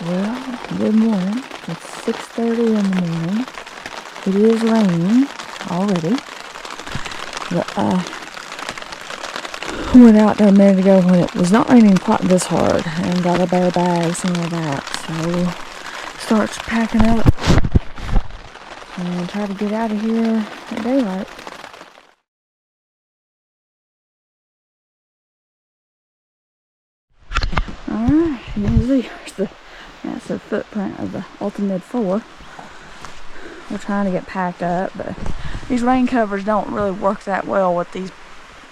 Well, good morning. It's 6:30 in the morning. It is raining already. But I went out there a minute ago when it was not raining quite this hard and got a bare bags and all that. So we'll start packing up and try to get out of here at daylight. Alright, here's the massive footprint of the Ultimate 4. We're trying to get packed up, but these rain covers don't really work that well with these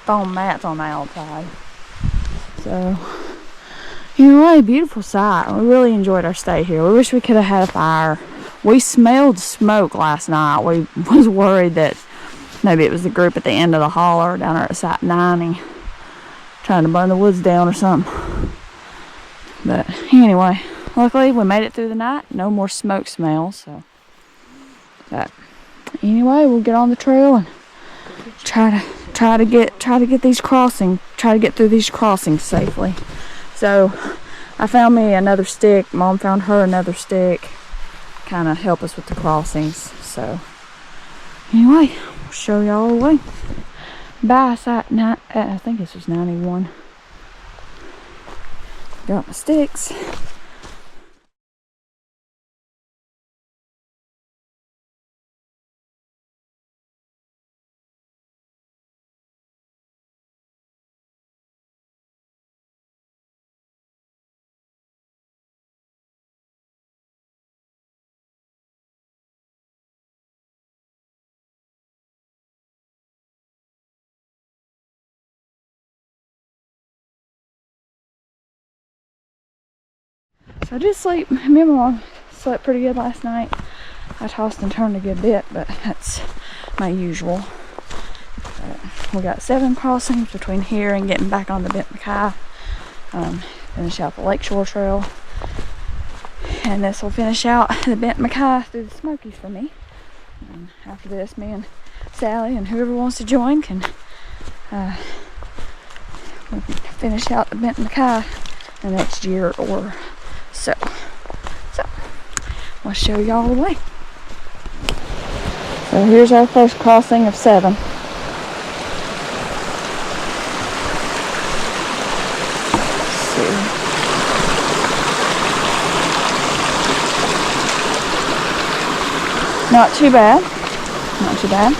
foam mats on the outside. So, anyway, beautiful sight. We really enjoyed our stay here. We wish we could have had a fire. We smelled smoke last night. We was worried that maybe it was the group at the end of the holler down there at Site 90 trying to burn the woods down or something. But anyway, luckily we made it through the night. No more smoke smells. So, but anyway, we'll get on the trail and try to get through these crossings safely. So I found me another stick. Mom found her another stick. Kind of help us with the crossings. So anyway, we'll show y'all the way. Bye, Site 9. I think this was 91. Got my sticks. So I did sleep. Me and my mom slept pretty good last night. I tossed and turned a good bit, but that's my usual. We got 7 crossings between here and getting back on the Benton MacKaye. Finish out the Lakeshore trail. And this will finish out the Benton MacKaye through the Smokies for me. And after this, me and Sally and whoever wants to join can finish out the Benton MacKaye the next year or so I'll show y'all the way. So here's our first crossing of 7. Let's see. Not too bad. Not too bad.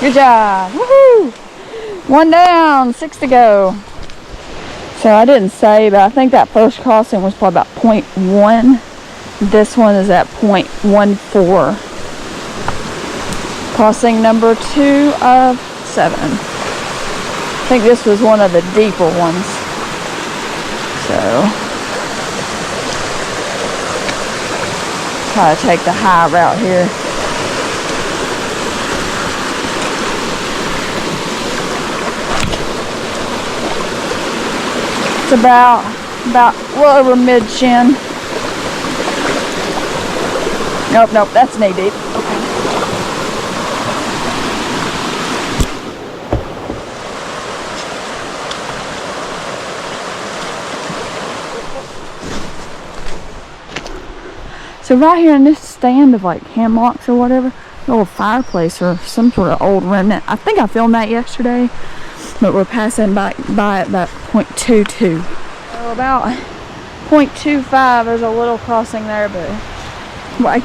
Good job. Woohoo! 1 down, 6 to go. So I didn't say, but I think that first crossing was probably about 0.1. This one is at 0.14. Crossing number 2 of 7. I think this was one of the deeper ones. So try to take the high route here. About a little over mid-shin. Nope, that's knee deep. Okay. So right here in this stand of like hammocks or whatever, a little fireplace or some sort of old remnant. I think I filmed that yesterday. But we're passing by it about 0.22. So about 0.25. There's a little crossing there, but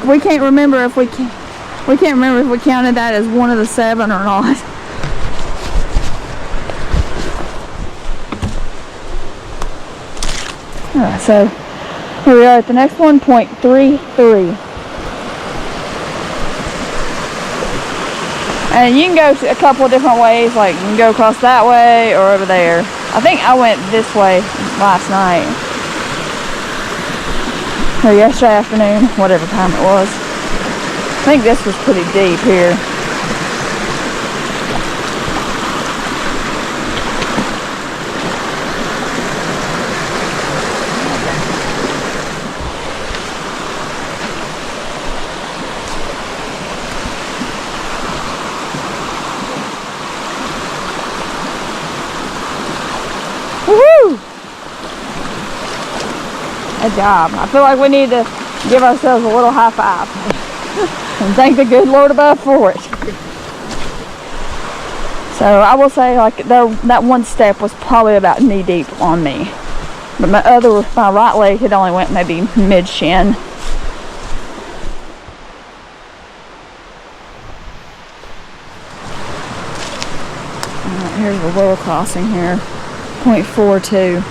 we can't remember if we counted that as one of the 7 or not. Alright, so here we are at the next one, 0.33. And you can go a couple of different ways, like you can go across that way or over there. I think I went this way last night. Or yesterday afternoon, whatever time it was. I think this was pretty deep here. Woohoo! Good job. I feel like we need to give ourselves a little high five and thank the good Lord above for it. So I will say, like, that one step was probably about knee deep on me, but my right leg had only went maybe mid shin. Here's the lower crossing here, 0.42.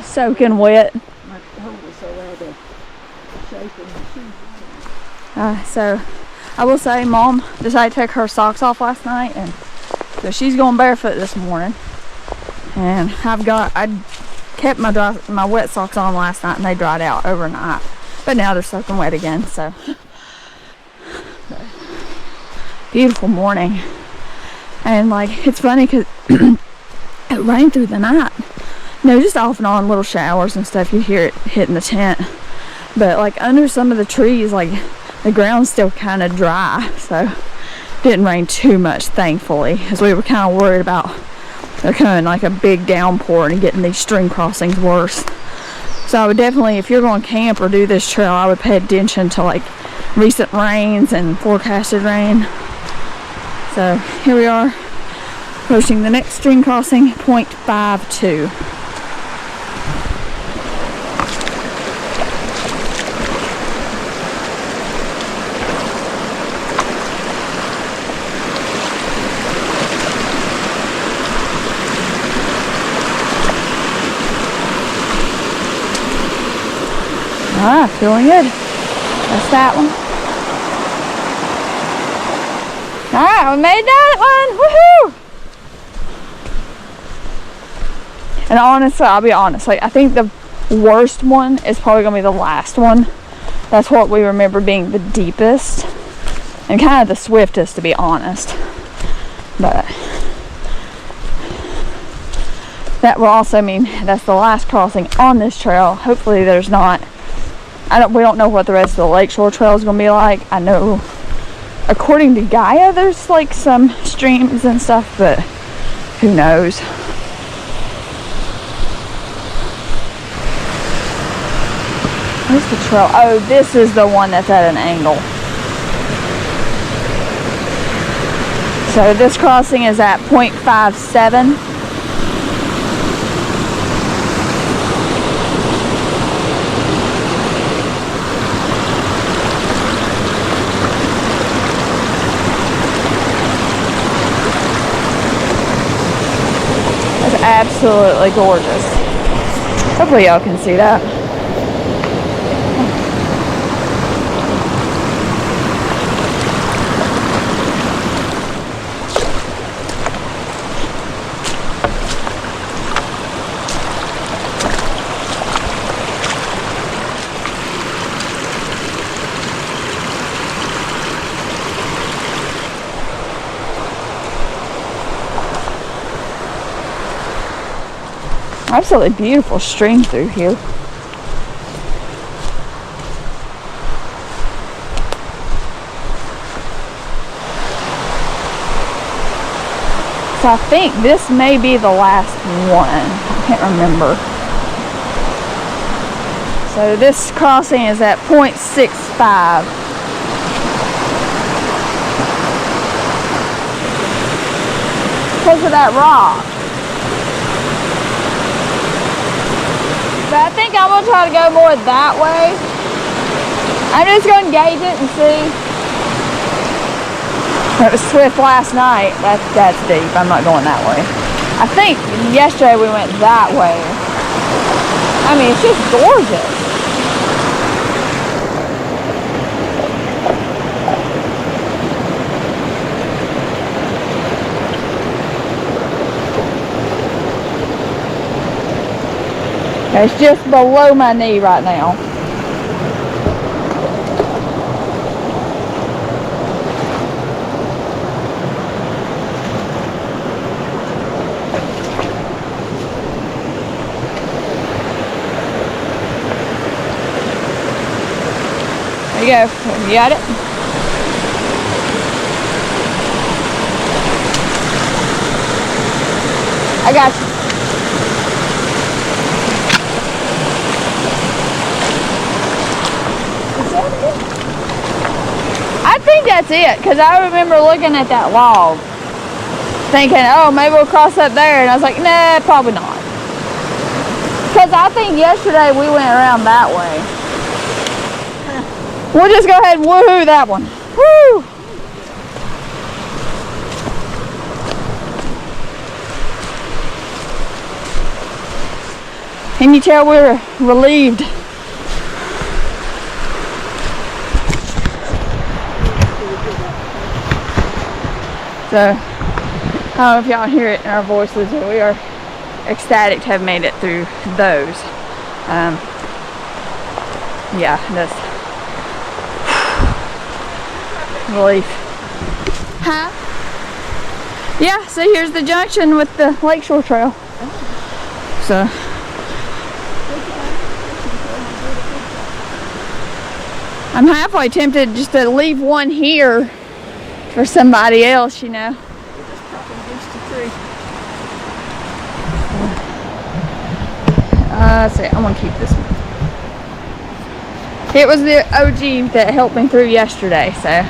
Soaking wet. So I will say, Mom decided to take her socks off last night, and so she's going barefoot this morning. And I kept my wet socks on last night, and they dried out overnight, but now they're soaking wet again. So beautiful morning. And like, it's funny because it rained through the night, just off and on little showers and stuff. You hear it hitting the tent, but like under some of the trees, like the ground's still kind of dry, so it didn't rain too much, thankfully, as we were kind of worried about there coming like a big downpour and getting these stream crossings worse. So I would definitely, if you're going to camp or do this trail, I would pay attention to like recent rains and forecasted rain. So here we are, approaching the next stream crossing, 0.52. Feeling good. That's that one. Alright, we made that one. Woohoo! And honestly, I'll be honest, like, I think the worst one is probably gonna be the last one. That's what we remember being the deepest and kind of the swiftest, to be honest. But that will also mean that's the last crossing on this trail. Hopefully there's not, we don't know what the rest of the Lakeshore trail is going to be like. I know according to Gaia there's like some streams and stuff, but who knows. Where's the trail? Oh, this is the one that's at an angle. So this crossing is at 0.57. Absolutely gorgeous. Hopefully y'all can see that. Absolutely beautiful stream through here. So I think this may be the last one. I can't remember. So this crossing is at 0.65. Because of that rock. But I think I'm going to try to go more that way. I'm just going to gauge it and see. It was swift last night. That's deep. I'm not going that way. I think yesterday we went that way. I mean, it's just gorgeous. It's just below my knee right now. There you go. You got it? I got you. think that's it, because I remember looking at that log thinking, oh, maybe we'll cross up there, and I was like, nah, probably not. Because I think yesterday we went around that way. We'll just go ahead and woohoo that one. Woo! Can you tell we're relieved? So, I don't know if y'all hear it in our voices, but we are ecstatic to have made it through those. Yeah, that's relief. Huh? Yeah, so here's the junction with the Lakeshore Trail. So. I'm halfway tempted just to leave one here for somebody else, you know. Let's see, I'm gonna keep this one. It was the OG that helped me through yesterday, so.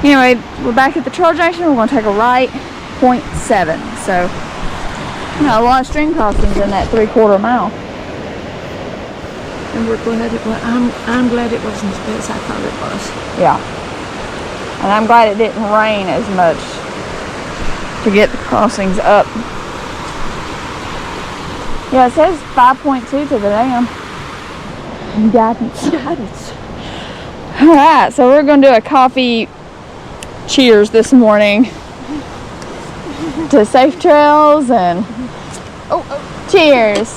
Anyway, we're back at the trail junction. We're gonna take a right, 0.7. So, you know, a lot of stream crossings in that 3/4 mile. And we're glad it was. I'm glad it wasn't as bad as I thought it was. Yeah. And I'm glad it didn't rain as much to get the crossings up. Yeah, it says 5.2 to the dam. Guidance. Alright, so we're going to do a coffee cheers this morning to safe trails and cheers.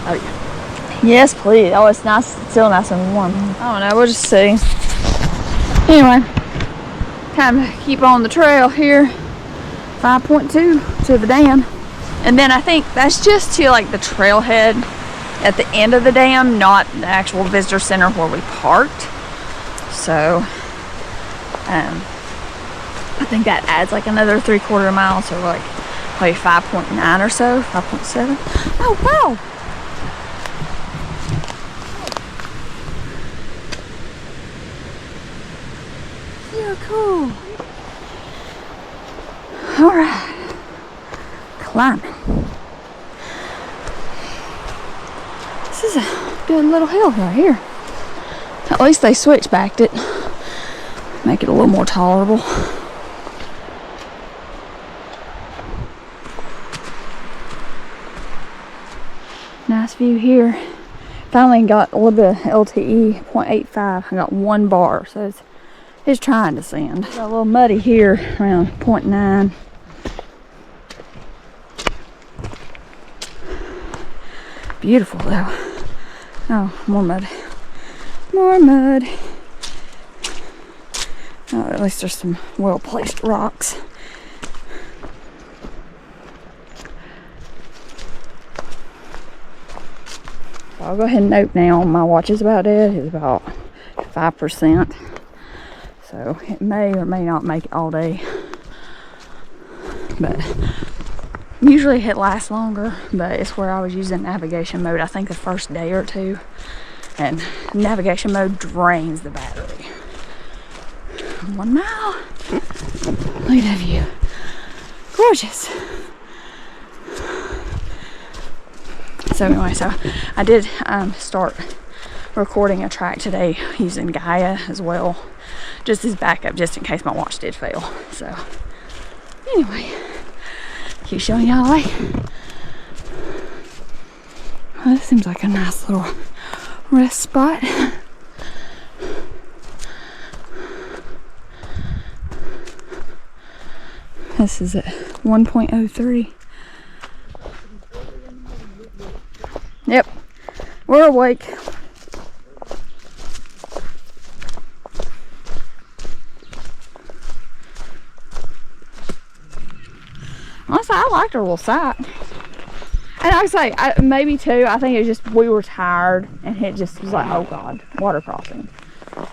Oh yeah. Yes, please. Oh, it's nice. It's still nice and warm. I don't know. We'll just see. Anyway, time to keep on the trail here. 5.2 to the dam. And then I think that's just to like the trailhead at the end of the dam, not the actual visitor center where we parked. So, I think that adds like another 3/4 mile. So like probably 5.9 or so, 5.7. Oh, wow. You're cool. All right. Climbing. This is a good little hill right here. At least they switchbacked it. Make it a little more tolerable. Nice view here. Finally got a little bit of LTE, 0.85. I got 1 bar, so it's trying to send. Got a little muddy here around 0.9. Beautiful though. Oh, more mud. More mud. Oh, at least there's some well-placed rocks. I'll go ahead and note now my watch is about dead. It's about 5%. So it may or may not make it all day. But usually it lasts longer, but it's where I was using navigation mode, I think the first day or two. And navigation mode drains the battery. 1 mile. Look at that view. Gorgeous. So anyway, so I did start recording a track today using Gaia as well, just as backup, just in case my watch did fail. So anyway, keep showing y'all the way. Well, this seems like a nice little rest spot. This is at 1.03. Yep, we're awake. Honestly, I liked our little site. And I say, maybe too, I think it was just, we were tired and it just was like, oh God, water crossing.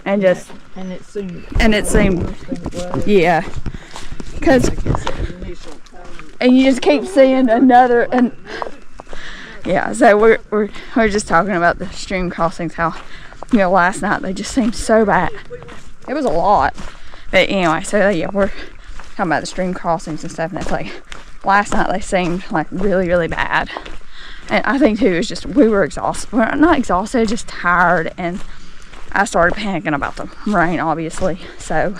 And just, And it seemed, yeah. Because, and you just keep seeing another, and Yeah, so we're just talking about the stream crossings, how, you know, last night they just seemed so bad. It was a lot. But anyway, so yeah, we're talking about the stream crossings and stuff, and it's like, last night they seemed like really, really bad. And I think too, it was just, we were exhausted. We're not exhausted, just tired, and I started panicking about the rain, obviously. So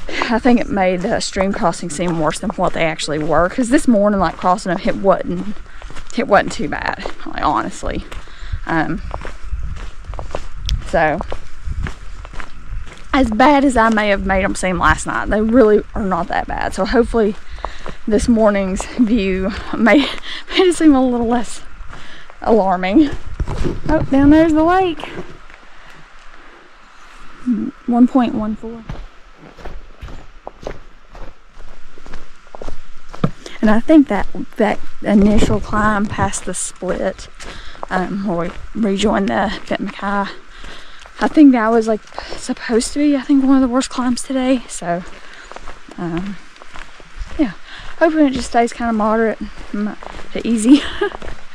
I think it made the stream crossing seem worse than what they actually were. Because this morning, like, crossing them, it wasn't too bad, like, honestly. So as bad as I may have made them seem last night, they really are not that bad. So hopefully this morning's view made it seem a little less alarming. Oh, down there's the lake. 1.14. And I think that initial climb past the split, where we rejoined the Benton MacKaye, I think that was like supposed to be, I think, one of the worst climbs today. So yeah, hoping it just stays kind of moderate to easy.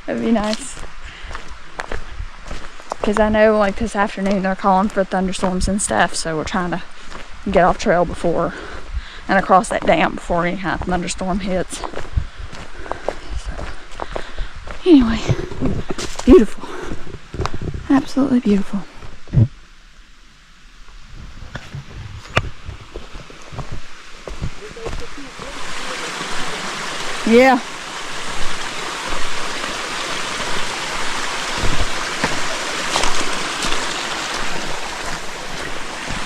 That'd be nice, because I know, like, this afternoon they're calling for thunderstorms and stuff, so we're trying to get off trail before and across that dam before any kind of thunderstorm hits. So anyway, beautiful, absolutely beautiful. Yeah.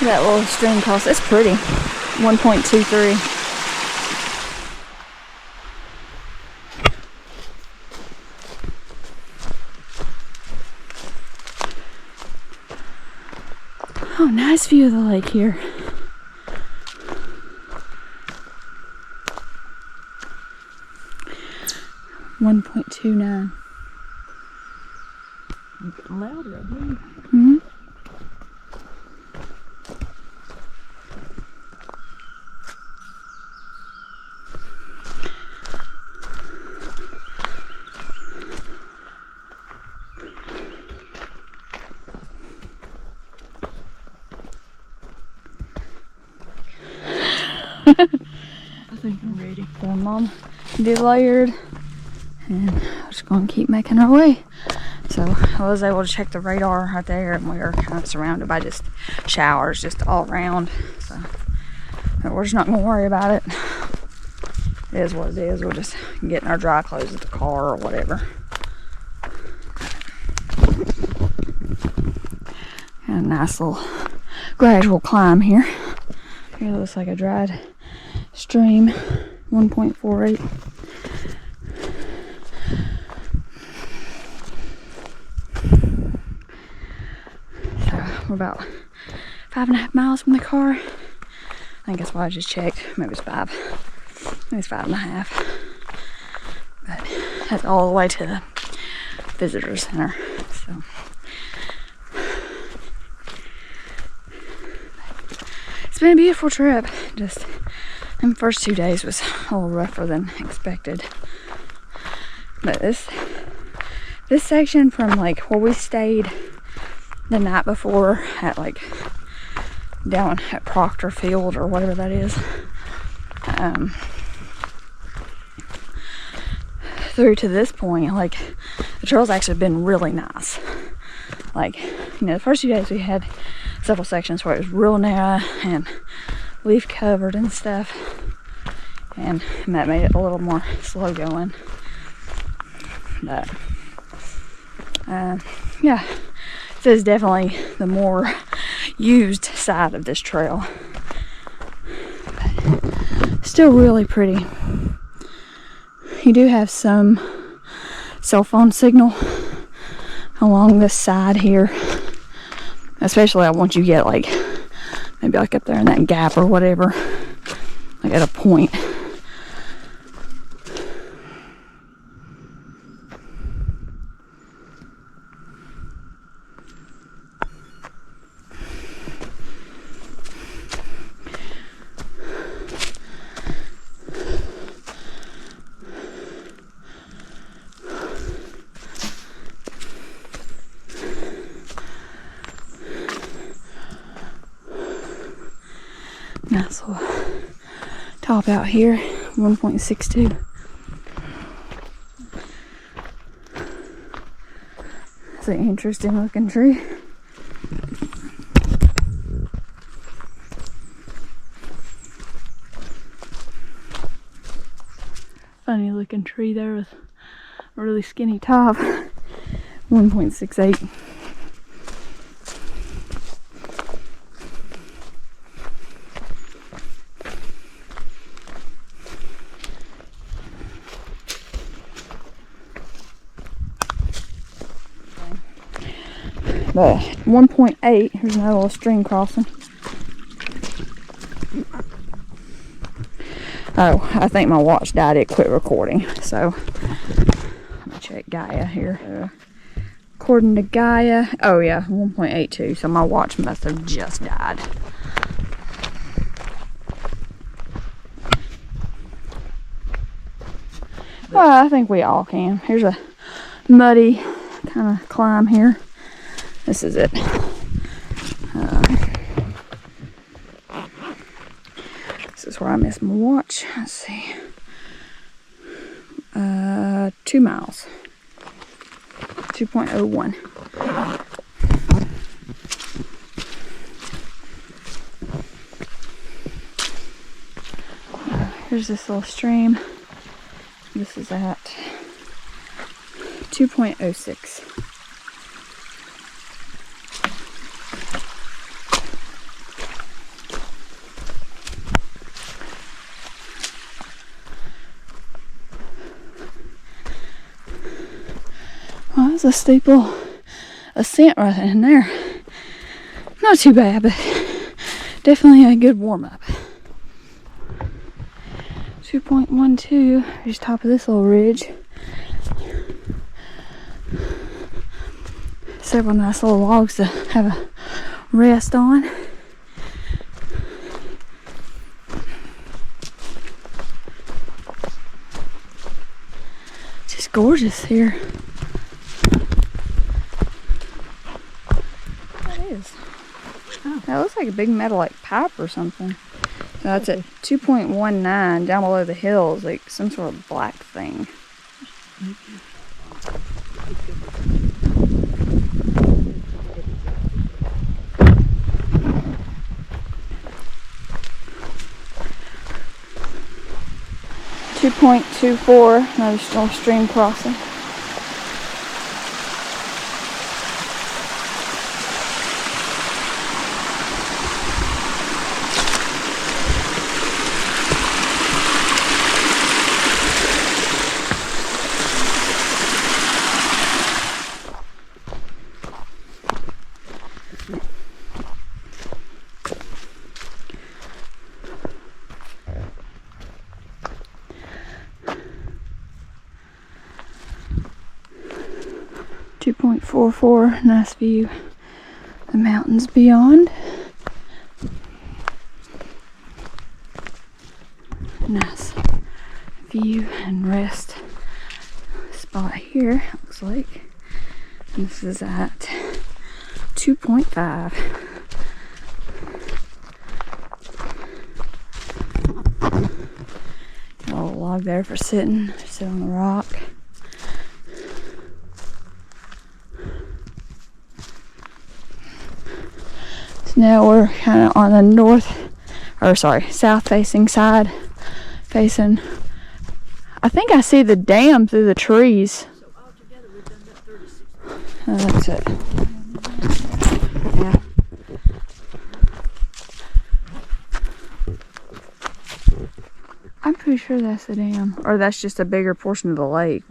That little stream cross, it's pretty. 1.23. Oh, nice view of the lake here. .29. Louder, I believe. Mm-hmm. I think I'm ready. So Mom delayered, and we're just going to keep making our way. So I was able to check the radar right there, and we were kind of surrounded by just showers just all around. So but we're just not going to worry about it. It is what it is. We'll just get in our dry clothes at the car or whatever. Got a nice little gradual climb here. Here looks like a dried stream. 1.48. So we're about 5.5 miles from the car. I think that's why I just checked. Maybe it's 5. I think it's 5.5. But that's all the way to the visitor center. So it's been a beautiful trip. Just the first 2 days was a little rougher than expected. But this section from like where we stayed the night before at like down at Proctor Field or whatever that is, through to this point, like the trail's actually been really nice. Like, you know, the first 2 days we had several sections where it was real narrow and leaf covered and stuff, and that made it a little more slow going. But yeah, this is definitely the more used side of this trail, but still really pretty. You do have some cell phone signal along this side here, especially once you get like maybe like up there in that gap or whatever, like at a point. Nice little top out here, 1.62. It's an interesting looking tree. Funny looking tree there with a really skinny top. 1.68. But 1.8, here's another little stream crossing. Oh, I think my watch died. It quit recording. So, let me check Gaia here. According to Gaia, oh yeah, 1.82. So my watch must have just died. Well, I think we all can. Here's a muddy kind of climb here. This is it. This is where I missed my watch. Let's see. 2 miles. 2.01. Here's this little stream. This is at 2.06. Well, that's a steeple ascent right in there. Not too bad, but definitely a good warm-up. 2.12, here's top of this little ridge. Several nice little logs to have a rest on. Just gorgeous here. What is? Oh, that looks like a big metal like pipe or something. So that's at 2.19 down below the hills, like some sort of black thing. .24, another little stream crossing. .44, nice view. The mountains beyond. Nice view and rest spot here, looks like. And this is at 2.5. Got a little log there for sitting, sit on the rock. Now we're kind of on the south facing side, facing, I think I see the dam through the trees. So altogether we've done that 36. That's it. Yeah. I'm pretty sure that's the dam, or that's just a bigger portion of the lake.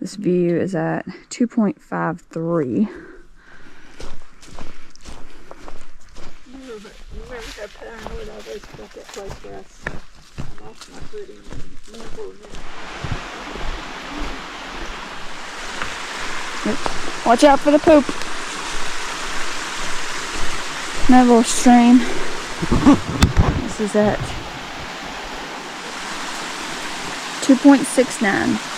This view is at 2.53. Remember how paranoid I was about that place where I lost my footing and nibbled and Watch out for the poop. Another little stream. This is at 2.69.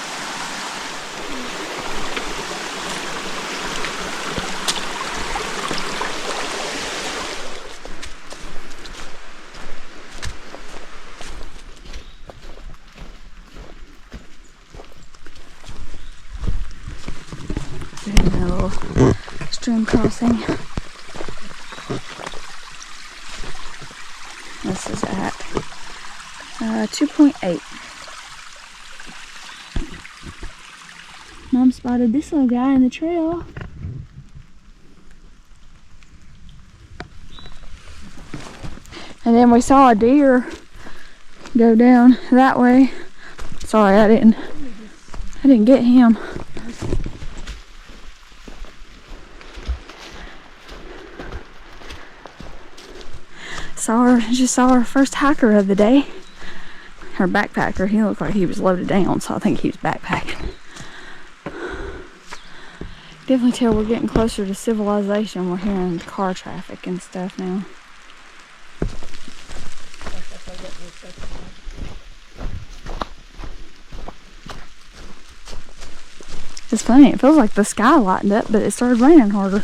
A little stream crossing. This is at 2.8. Mom spotted this little guy in the trail. And then we saw a deer go down that way. Sorry, I didn't get him. Just saw our first hiker of the day. Our backpacker. He looked like he was loaded down, so I think he was backpacking. Definitely tell we're getting closer to civilization. We're hearing car traffic and stuff now. It's funny, it feels like the sky lightened up, but it started raining harder.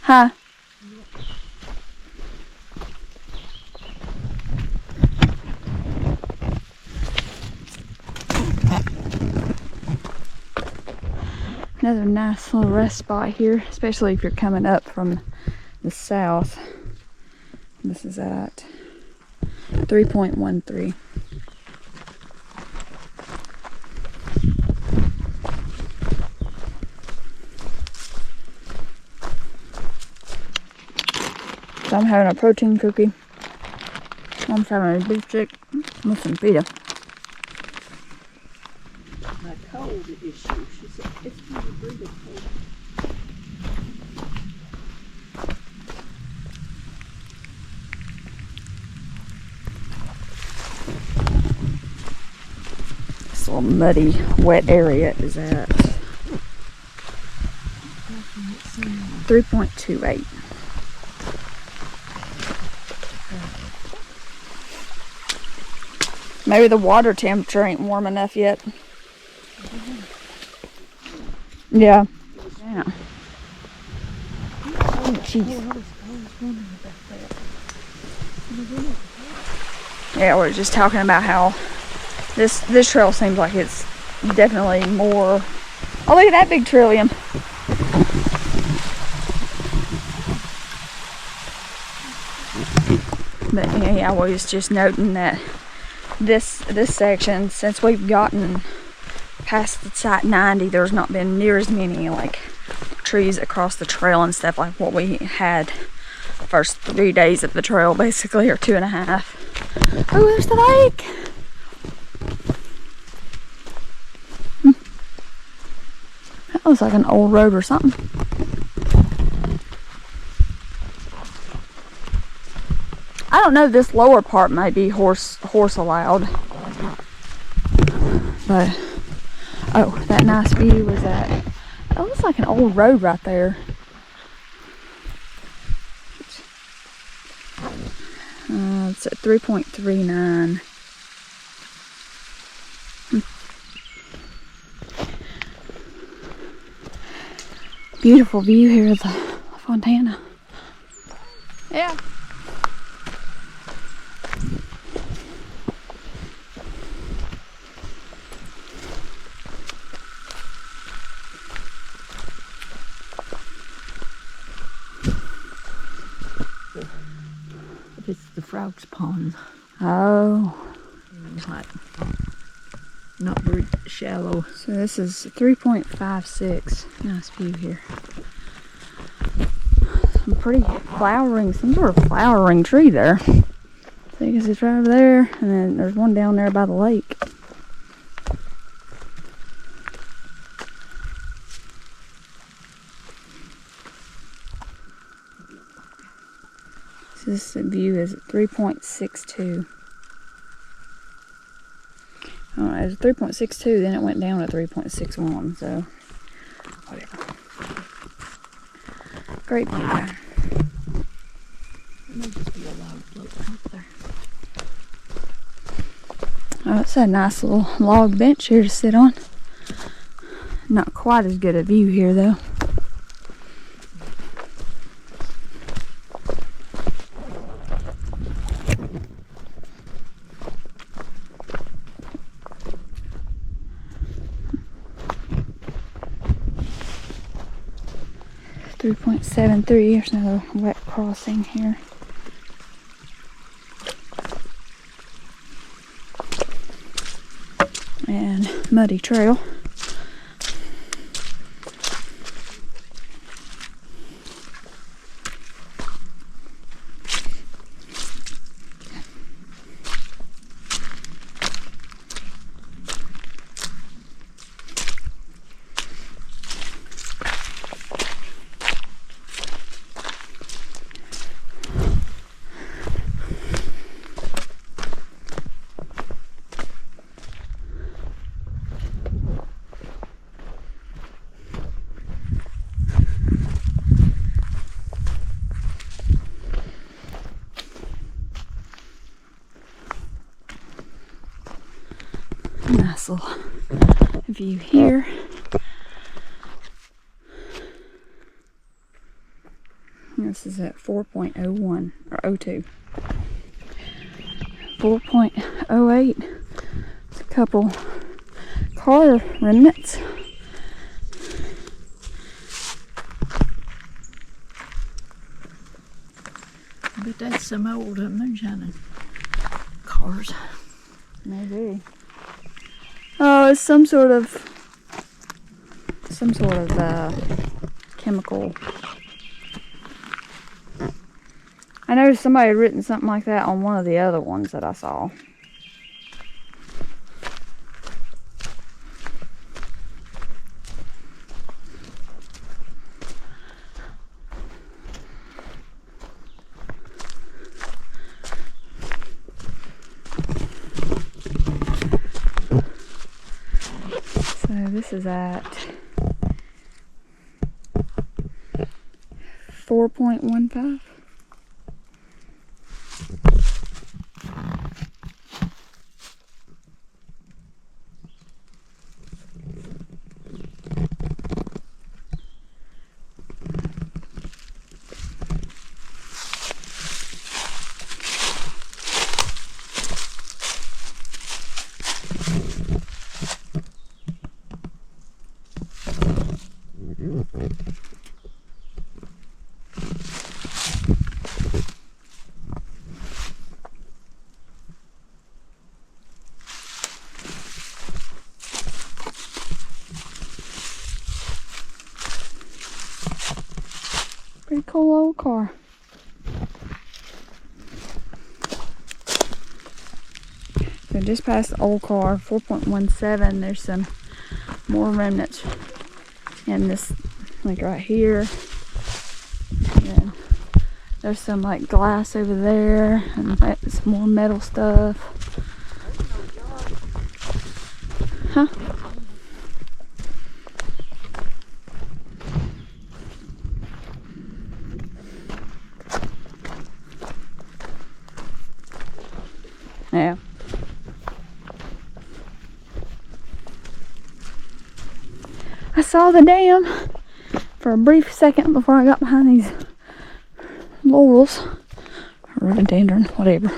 Huh? Another nice little rest spot here, especially if you're coming up from the south. This is at 3.13. So I'm having a protein cookie. Mom's having a beef stick with some pita. My cold issue. She said it's kind of breathing cold. This little muddy, wet area is at 3.28. Maybe the water temperature ain't warm enough yet. Yeah. Yeah. Oh, jeez. Yeah, we're just talking about how this trail seems like it's definitely more. Oh, look at that big trillium. But yeah, I was just noting that this section, since we've gotten past the site 90, there's not been near as many like trees across the trail and stuff like what we had the first 3 days of the trail, basically, or 2.5. Oh, there's the lake. That looks like an old road or something. I don't know, this lower part may be horse allowed. But, oh, that nice view was at, it looks like an old road right there. It's at 3.39. Beautiful view here of the Fontana. Yeah. It's the Frog's Pond. Oh. Not very shallow. So this is 3.56. Nice view here. Some pretty flowering, some sort of flowering tree there. So I guess it's right over there, and then there's one down there by the lake. So this view is 3.62. Oh, it was 3.62, then it went down to 3.61, so whatever. Great view there. There may just be a log floating up there. Oh, it's a nice little log bench here to sit on. Not quite as good a view here, though. 3.73. There's another wet crossing here. And muddy trail. Nice little view here. This is at 4.01 or 02. 4.08. It's a couple car remnants. But that's some old moonshining cars. Maybe. Oh, it's some sort of chemical. I noticed somebody had written something like that on one of the other ones that I saw. So this is at 4.15. Pretty cool old car. So just past the old car, 4.17, there's some more remnants in this, like right here. And then there's some like glass over there and some more metal stuff. Huh? Yeah. I saw the dam for a brief second before I got behind these laurels, or rhododendron, whatever.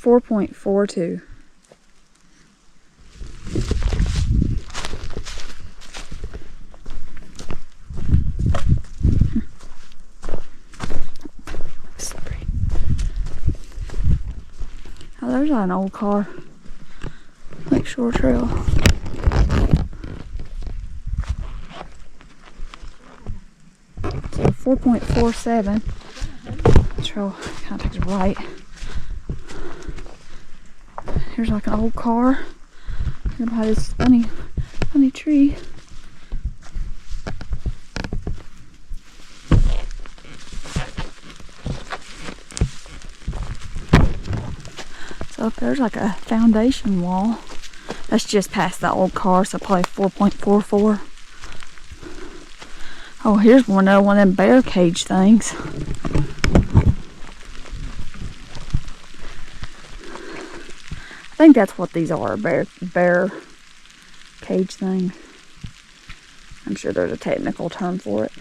.42. Oh, there's an old car. Lakeshore Trail. So 4.47. Trail kind of takes a right. Here's like an old car. Here by this funny tree. So up there's like a foundation wall. That's just past the old car, so probably 4.44. Oh, here's one of them bear cage things. I think that's what these are, bear cage thing. I'm sure there's a technical term for it.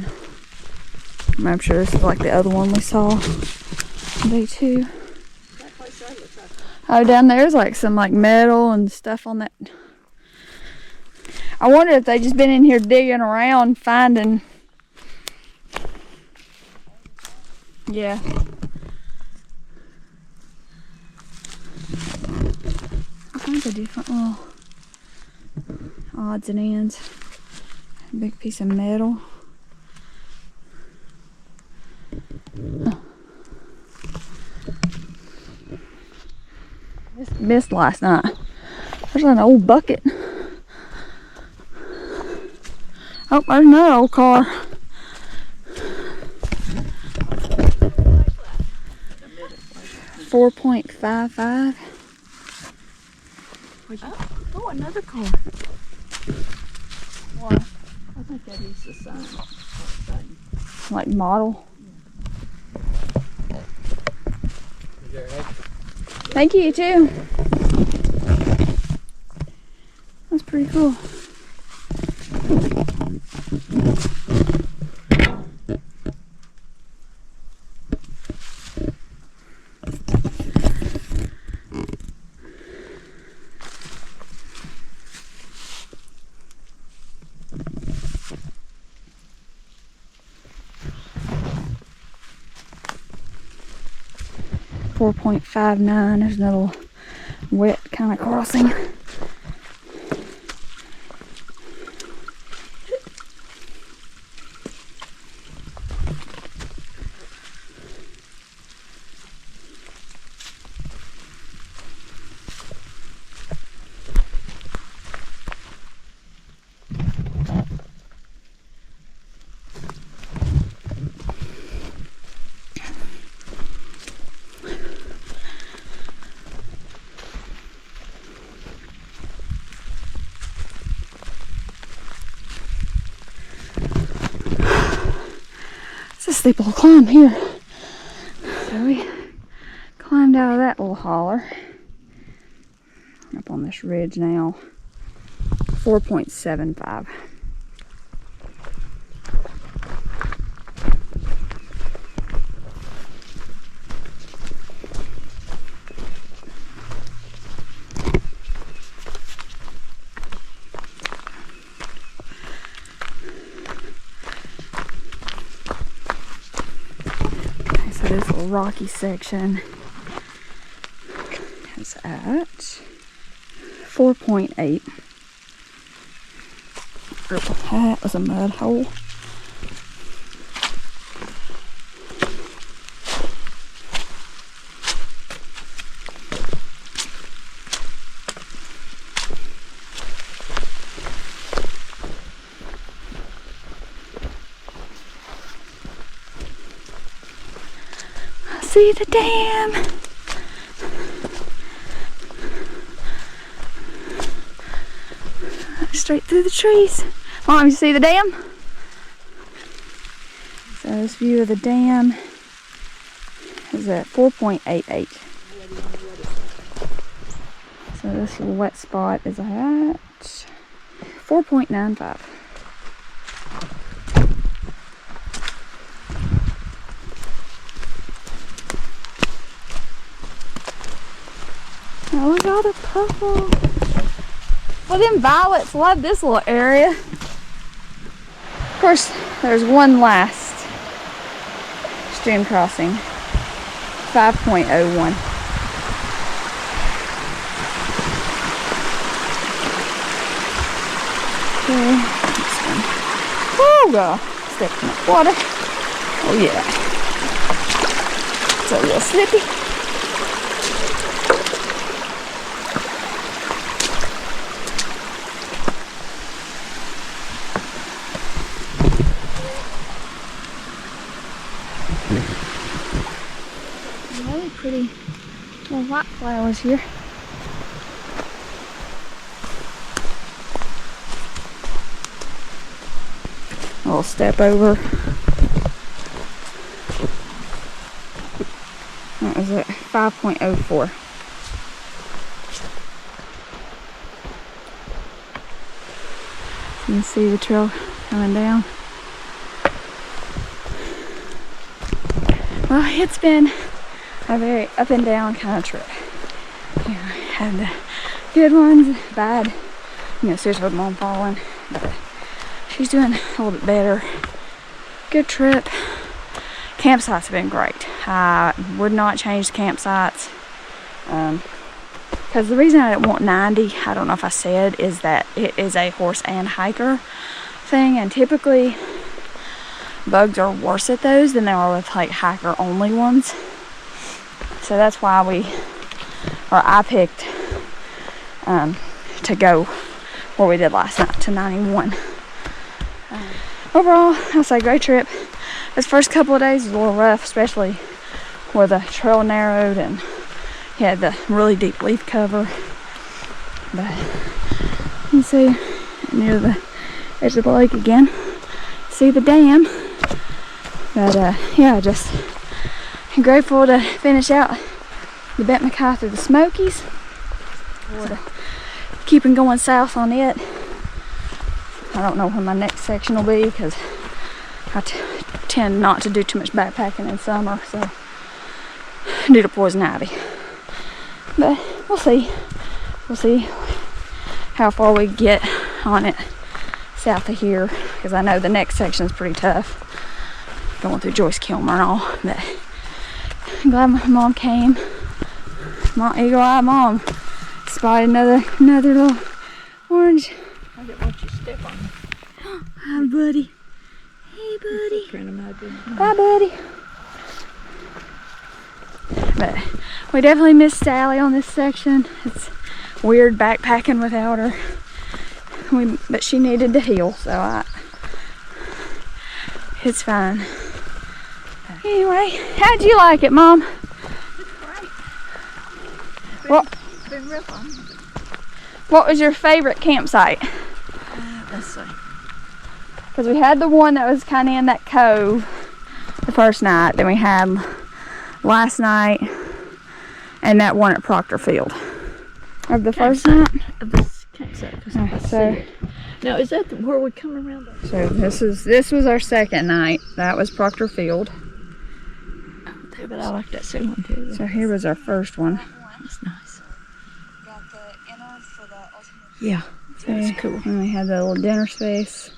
I'm sure this is like the other one we saw day 2. Oh, down there's like some like metal and stuff on that I wonder if they just been in here digging around, finding. Yeah. All kinds of different little odds and ends. A big piece of metal. Missed last night. There's an old bucket. Oh, there's another old car. $4.55. Oh, another car. What? I think that is the sign. Like model. Thank you too. That's pretty cool. $4.59. There's a little wet kind of crossing. It's a steep little climb here. So we climbed out of that little holler. Up on this ridge now. 4.75. So this little rocky section is at 4.8. That was a mud hole. See the dam. Straight through the trees. Mom, you see the dam? So this view of the dam is at 4.88. So this little wet spot is at 4.95. Oh, look at all the purple. Well, them violets love this little area. Of course, there's one last stream crossing. 5.01. Okay, this one. Oh, God. Stepped in the water. Oh, yeah. It's a little slippy. Really pretty little white flowers here. A little step over. That was at 5.04. You can see the trail coming down. Well, it's been a very up and down kind of trip. You know, had the good ones, bad seriously with mom falling. But she's doing a little bit better. Good trip. Campsites have been great. I would not change the campsites. Because the reason I didn't want 90, I don't know if I said, is that it is a horse and hiker thing. And typically, bugs are worse at those than they are with like hiker only ones. So that's why I picked to go where we did last night, to 91. Overall, I'll say great trip. This first couple of days was a little rough, especially where the trail narrowed and you had the really deep leaf cover. But you can see near the edge of the lake again, see the dam. But yeah, just grateful to finish out the Benton MacKaye through the Smokies. Keeping going south on it. I don't know when my next section will be because I tend not to do too much backpacking in summer, so due to poison ivy. But we'll see. We'll see how far we get on it south of here, because I know the next section is pretty tough, going through Joyce Kilmer and all. But I'm glad my mom came. My eagle-eyed mom spotted another little orange. I didn't want you to step on me. Hi, buddy. Hey, buddy. Buddy. Bye, buddy. But we definitely missed Sally on this section. It's weird backpacking without her. But she needed to heal, so it's fine. Anyway, how'd you like it, Mom? It's great. It's been real fun. What was your favorite campsite? Let's see. Because we had the one that was kind of in that cove the first night. Then we had last night and that one at Proctor Field. Of the first night? Of this campsite. So now, is that where we come around? So this was our second night. That was Proctor Field. Okay, but I like that second one too. So here was our first one. That's nice. Got the inner for the ultimate. Yeah, that's cool. And we had the little dinner space.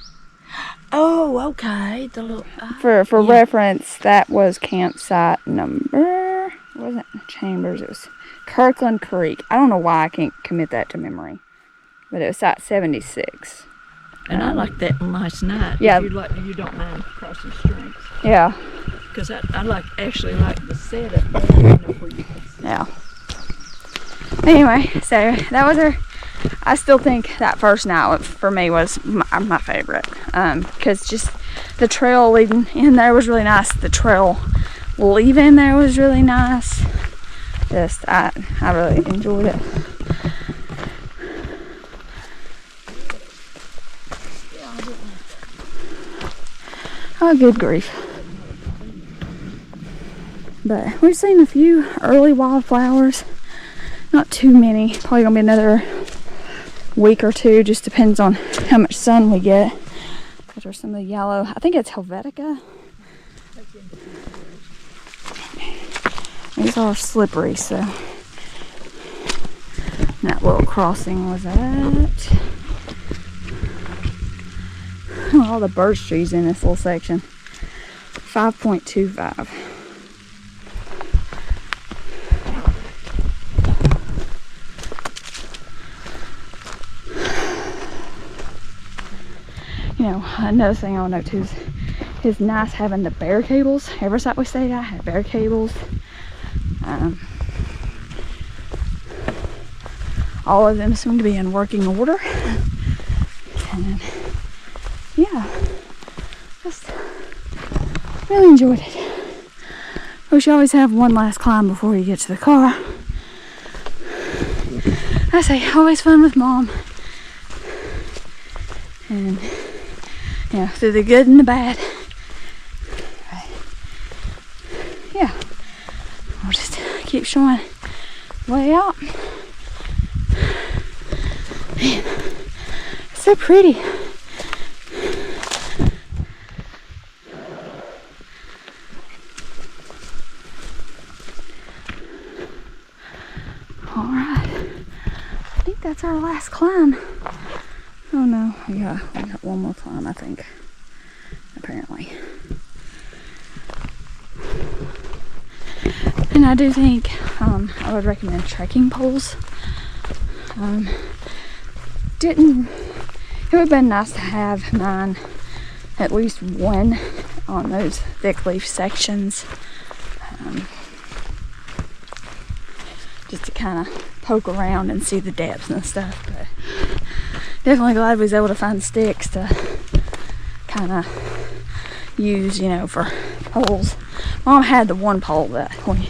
Oh, okay. The little For reference, that was campsite number. It wasn't Chambers. It was Kirkland Creek. I don't know why I can't commit that to memory, but it was site 76. And I like that last night. Yeah. You don't mind crossing streams. Yeah. Because I actually like the setup there, you know, where you can see. Yeah. Anyway, so that was I still think that first night for me was my favorite. Because just the trail leading in there was really nice. The trail leaving there was really nice. I really enjoyed it. Oh, good grief. But we've seen a few early wildflowers. Not too many. Probably gonna be another week or two. Just depends on how much sun we get. But there's some of the yellow. I think it's Helvetica. These are slippery, so. And that little crossing was at. All the birch trees in this little section. 5.25. You know, another thing I want to note too is it's nice having the bear cables. Every site we stayed at had bear cables. All of them seem to be in working order. And yeah, just really enjoyed it. Wish you always have one last climb before you get to the car. I say, always fun with Mom. And, you know, through the good and the bad. Yeah, we'll just keep showing way out. Man, it's so pretty. Alright, I think that's our last climb no, we got one more climb, I think. Apparently. And I do think I would recommend trekking poles. It would have been nice to have mine, at least one, on those thick leaf sections. Just to kind of poke around and see the depths and stuff. But definitely glad we was able to find sticks to kind of use, you know, for poles. Mom had the one pole, that we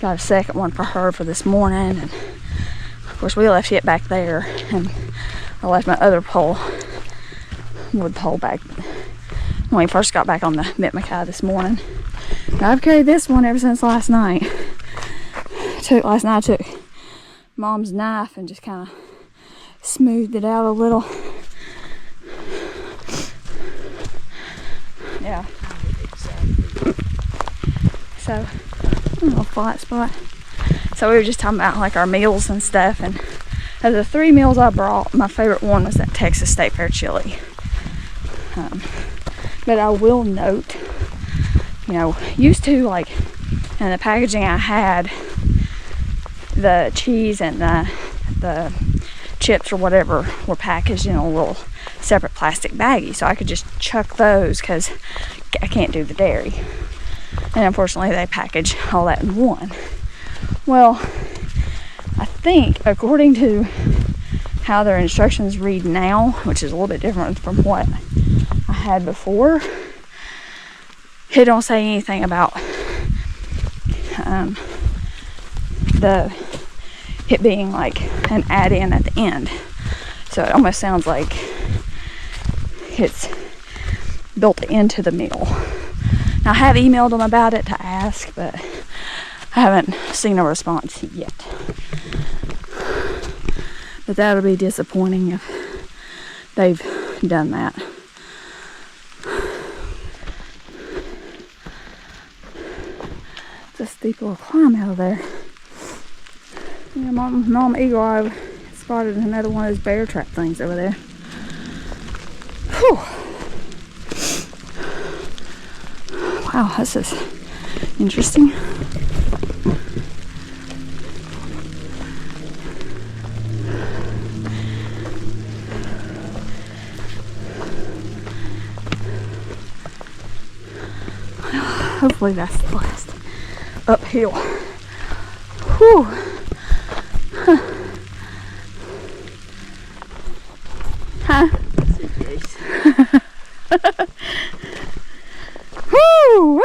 got a second one for her for this morning, and of course we left it back there, and I left my other pole, wood pole, back when we first got back on the Benton MacKaye this morning. But I've carried this one ever since last night. Last night I took Mom's knife and just kind of smoothed it out a little. Yeah. So, a little flat spot. So we were just talking about like our meals and stuff, and of the 3 meals I brought, my favorite one was that Texas State Fair chili. But I will note, you know, used to, like, in the packaging I had, the cheese and the chips or whatever were packaged in a little separate plastic baggie, so I could just chuck those because I can't do the dairy. And unfortunately they package all that in one. Well, I think according to how their instructions read now, which is a little bit different from what I had before, it don't say anything about it being like an add-in at the end. So it almost sounds like it's built into the meal. Now I have emailed them about it to ask, but I haven't seen a response yet. But that'll be disappointing if they've done that. It's a steep little climb out of there. Yeah, Mom Eagle Eye spotted another one of those bear trap things over there. Whew. Wow, this is interesting. Hopefully that's the last uphill. Whew. Huh? Woo!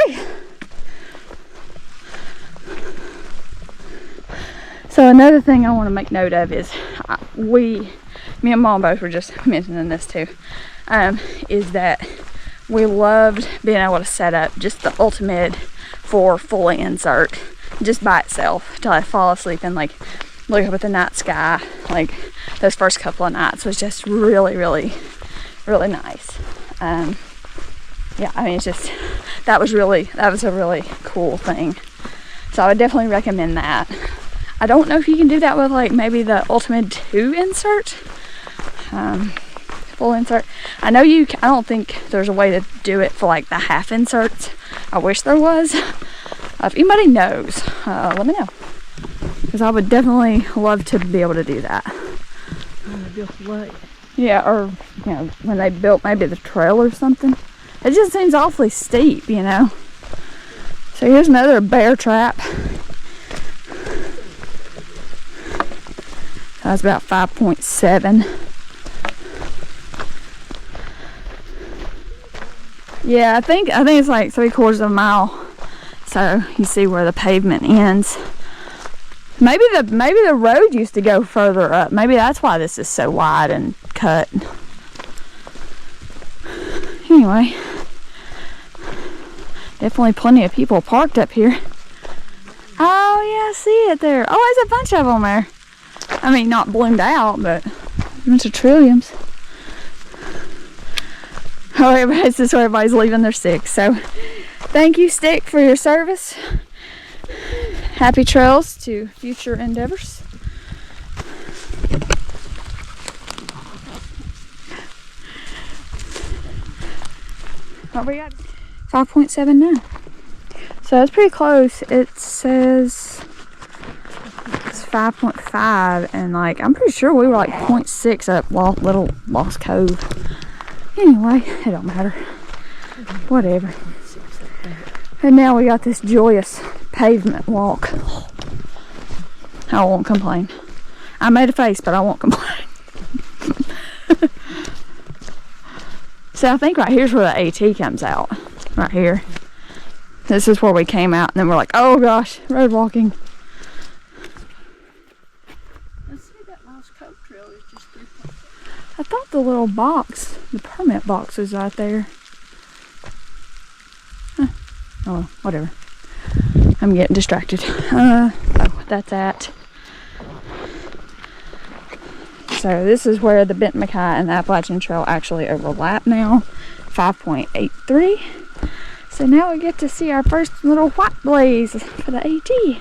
So another thing I want to make note of is me and Mom both were just mentioning this too, is that we loved being able to set up just the ultimate for fully insert just by itself till I fall asleep and like look up at the night sky. Like those first couple of nights was just really, really, really nice. Yeah, I mean, it's just that was a really cool thing. So I would definitely recommend that. I don't know if you can do that with like maybe the Ultimate 2 insert, full insert. I know I don't think there's a way to do it for like the half inserts. I wish there was. If anybody knows, let me know, because I would definitely love to be able to do that. Yeah, or you know, when they built maybe the trail or something. It just seems awfully steep, you know. So here's another bear trap. That's about 5.7. Yeah, I think it's like 3/4 of a mile. So you see where the pavement ends. Maybe the road used to go further up. Maybe that's why this is so wide and cut. Anyway, definitely plenty of people parked up here. Oh yeah, I see it there. Oh, there's a bunch of them there. I mean, not bloomed out, but a bunch of trilliums. Oh, this is where everybody's leaving their sticks. So, thank you, stick, for your service. Happy trails to future endeavors. What we got? 5.79. So it's pretty close. It says it's 5.5, and like I'm pretty sure we were like 0.6 up Little Lost Cove. Anyway, it don't matter. Whatever. And now we got this joyous pavement walk. I won't complain. I made a face, but I won't complain. So I think right here's where the AT comes out. Right here. This is where we came out, and then we're like, oh gosh, road walking. Let's see, that Lost Cove trail is just 3.6. I thought the little box, the permit box was right there. Huh. Oh, whatever. I'm getting distracted. Oh, that's that. So this is where the Benton MacKaye and the Appalachian Trail actually overlap now. 5.83. So now we get to see our first little white blaze for the AT. Okay.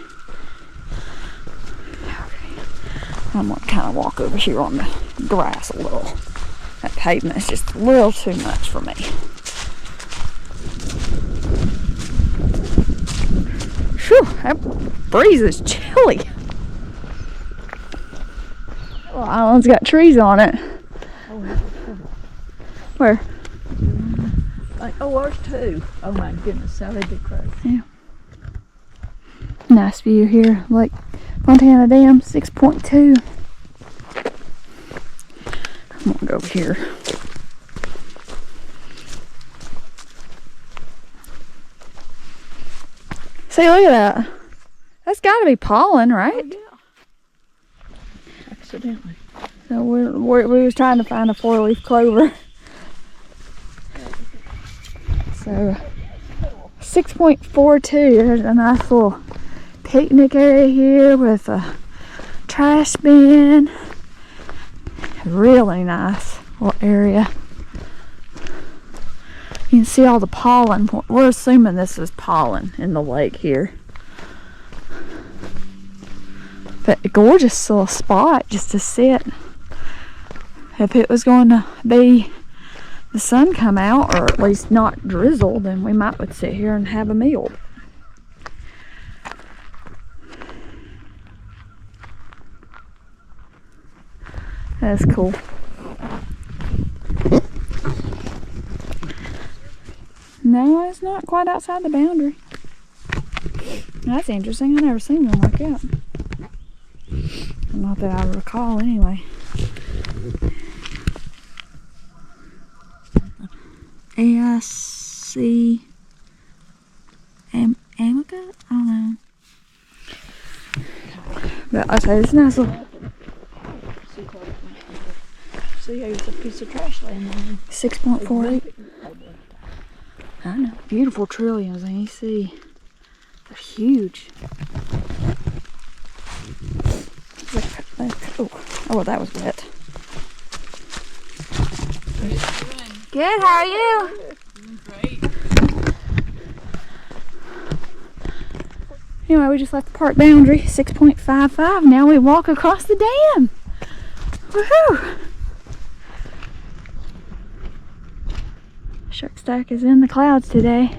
I'm gonna kind of walk over here on the grass a little. That pavement is just a little too much for me. Whew, that breeze is chilly. Little island's got trees on it. Oh, Where? like, oh, there's two. Oh my goodness, how they did crazy. Yeah. Nice view here. Lake Fontana Dam, 6.2. I'm gonna go over here. See, look at that. That's got to be pollen, right? Oh, yeah. Accidentally. So we was trying to find a 4-leaf clover. So 6.42. There's a nice little picnic area here with a trash bin. Really nice little area. You can see all the pollen. We're assuming this is pollen in the lake here. But a gorgeous little spot just to sit. If it was going to be the sun come out, or at least not drizzle, then we might would sit here and have a meal. That's cool. No, it's not quite outside the boundary. That's interesting. I've never seen one like that. Not that I recall, anyway. AIC Amica? I don't know. But I say it's nice little. See, here's a piece of trash laying there. 6.48. I know. Beautiful trilliums, and you see they're huge. Oh, that was wet. Good, how are you? Great. Anyway, we just left the park boundary, 6.55. Now we walk across the dam. Woohoo! Shark Stack is in the clouds today.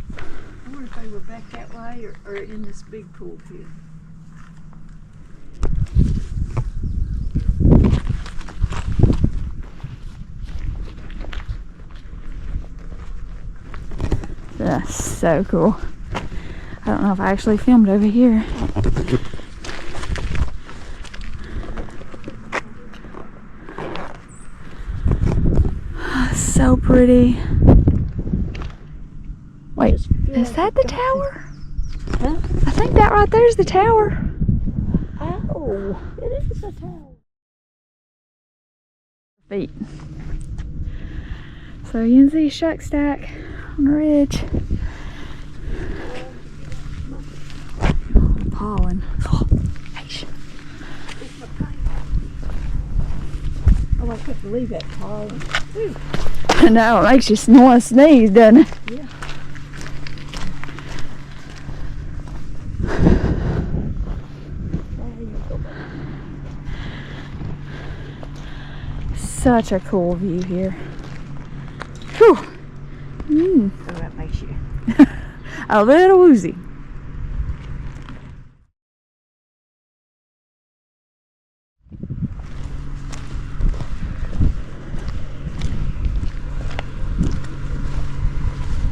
I wonder if they were back that way or in this big pool here. That's so cool. I don't know if I actually filmed over here. So pretty. Wait, is that the tower? Huh? I think that right there is the tower. Oh, it is a tower. Feet. So you can see Shark Stack on the ridge. Pollen. Oh, Oh, I couldn't believe that pollen. I know, it makes you want to sneeze, doesn't it? Yeah. such a cool view here. Whew. So that makes you. A little woozy.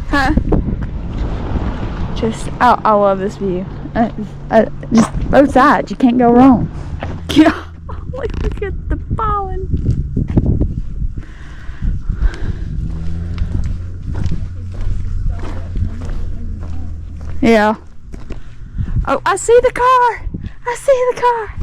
Huh? Just, I love this view. Just both sides, you can't go wrong. Yeah, look at the pollen. Yeah. Oh, I see the car. I see the car.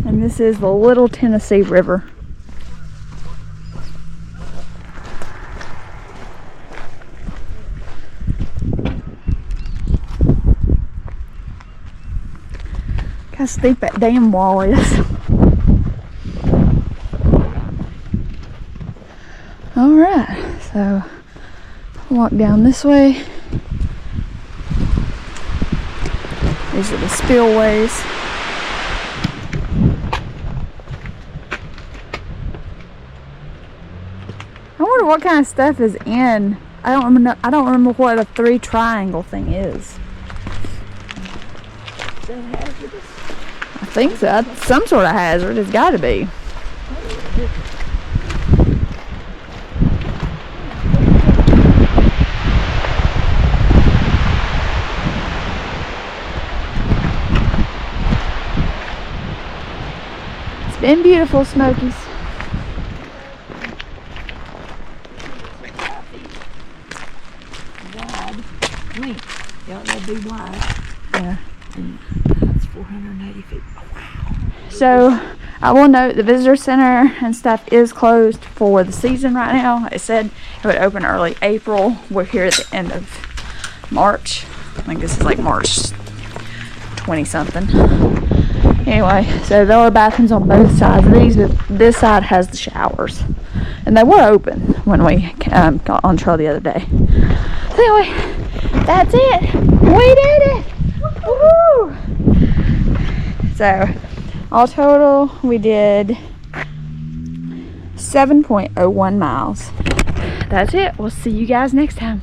And this is the Little Tennessee River. Look how steep that damn wall is. Alright, so walk down this way. These are the spillways. I wonder what kind of stuff is in. I don't remember what a 3 triangle thing is. Is that hazardous? I think so. That's some sort of hazard. It's got to be. It's been beautiful, Smokies. Wide. Length. Yeah, that'd be wide. Yeah. And that's 480 feet. Oh, wow. So I will note the visitor center and stuff is closed for the season right now. It said it would open early April. We're here at the end of March. I think this is like March 20 something. Anyway, so there are bathrooms on both sides of these, but this side has the showers. And they were open when we got on trail the other day. So anyway, that's it. We did it. Woohoo! So, all total, we did 7.01 miles. That's it. We'll see you guys next time.